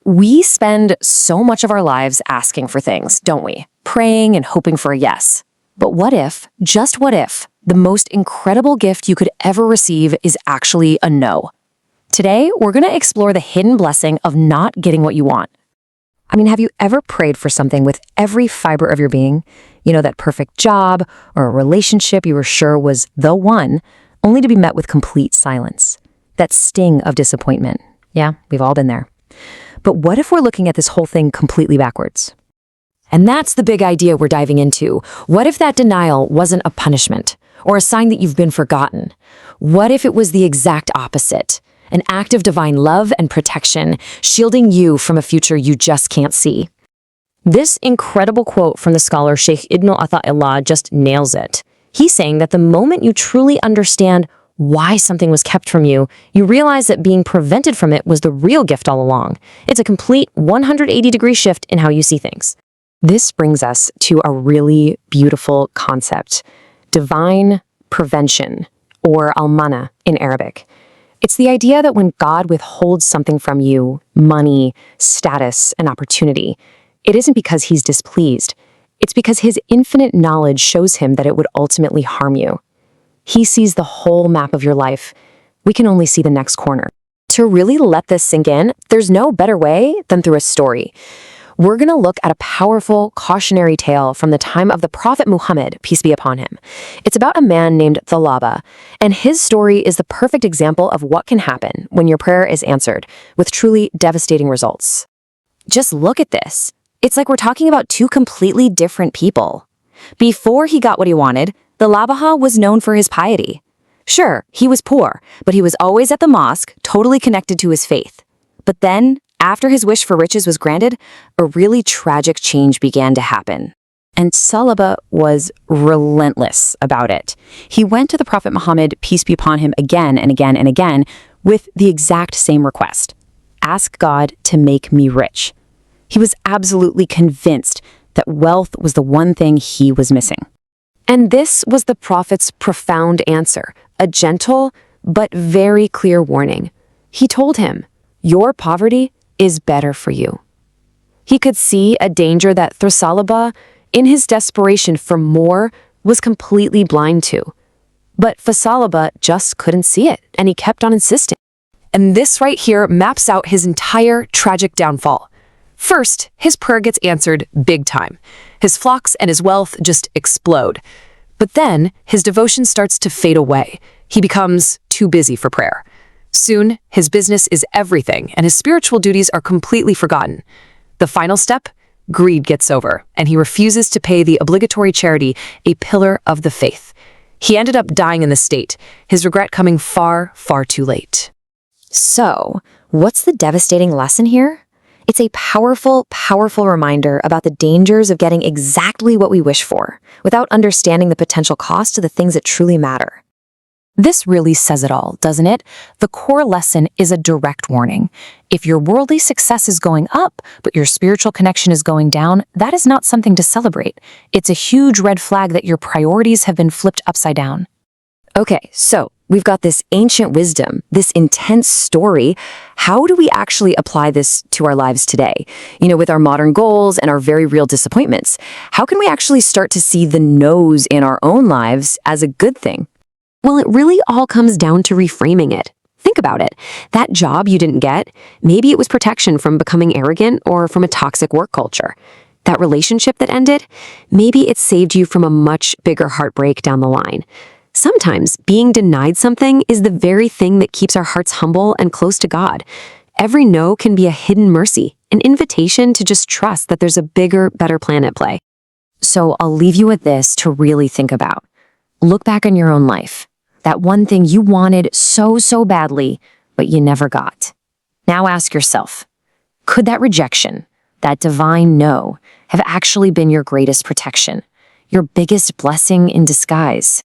We spend so much of our lives asking for things, don't we? Praying and hoping for a yes. But what if, just what if, the most incredible gift you could ever receive is actually a no? Today, we're going to explore the hidden blessing of not getting what you want. I mean, have you ever prayed for something with every fiber of your being? You know, that perfect job or a relationship you were sure was the one, only to be met with complete silence. That sting of disappointment. Yeah, we've all been there. But what if we're looking at this whole thing completely backwards? And that's the big idea we're diving into. What if that denial wasn't a punishment or a sign that you've been forgotten? What if it was the exact opposite? An act of divine love and protection, shielding you from a future you just can't see. This incredible quote from the scholar Syaikh Ibnu Athā'illāh just nails it. He's saying that the moment you truly understand why something was kept from you, you realize that being prevented from it was the real gift all along. It's a complete 180-degree shift in how you see things. This brings us to a really beautiful concept, divine prevention, or almana in Arabic. It's the idea that when God withholds something from you, money, status, and opportunity, it isn't because he's displeased. It's because his infinite knowledge shows him that it would ultimately harm you. He sees the whole map of your life. We can only see the next corner. To really let this sink in, there's no better way than through a story. We're going to look at a powerful cautionary tale from the time of the Prophet Muhammad, peace be upon him. It's about a man named Tsa'labah, and his story is the perfect example of what can happen when your prayer is answered, with truly devastating results. Just look at this. It's like we're talking about two completely different people. Before he got what he wanted, Tsa'labah was known for his piety. Sure, he was poor, but he was always at the mosque, totally connected to his faith. But then, after his wish for riches was granted, a really tragic change began to happen. And Tsa'labah was relentless about it. He went to the Prophet Muhammad, peace be upon him, again and again and again, with the exact same request. Ask God to make me rich. He was absolutely convinced that wealth was the one thing he was missing. And this was the Prophet's profound answer, a gentle but very clear warning. He told him, your poverty is better for you. He could see a danger that Tsa'labah, in his desperation for more, was completely blind to. But Tsa'labah just couldn't see it, and he kept on insisting. And this right here maps out his entire tragic downfall. First, his prayer gets answered big time. His flocks and his wealth just explode. But then, his devotion starts to fade away. He becomes too busy for prayer. Soon, his business is everything, and his spiritual duties are completely forgotten. The final step? Greed gets over, and he refuses to pay the obligatory charity, a pillar of the faith. He ended up dying in the state, his regret coming far, far too late. So, what's the devastating lesson here? It's a powerful, powerful reminder about the dangers of getting exactly what we wish for, without understanding the potential cost to the things that truly matter. This really says it all, doesn't it? The core lesson is a direct warning. If your worldly success is going up, but your spiritual connection is going down, that is not something to celebrate. It's a huge red flag that your priorities have been flipped upside down. Okay, so we've got this ancient wisdom, this intense story. How do we actually apply this to our lives today? You know, with our modern goals and our very real disappointments, how can we actually start to see the no's in our own lives as a good thing? Well, it really all comes down to reframing it. Think about it. That job you didn't get, maybe it was protection from becoming arrogant or from a toxic work culture. That relationship that ended, maybe it saved you from a much bigger heartbreak down the line. Sometimes being denied something is the very thing that keeps our hearts humble and close to God. Every no can be a hidden mercy, an invitation to just trust that there's a bigger, better plan at play. So I'll leave you with this to really think about. Look back on your own life. That one thing you wanted so, so badly, but you never got. Now ask yourself, could that rejection, that divine no, have actually been your greatest protection, your biggest blessing in disguise?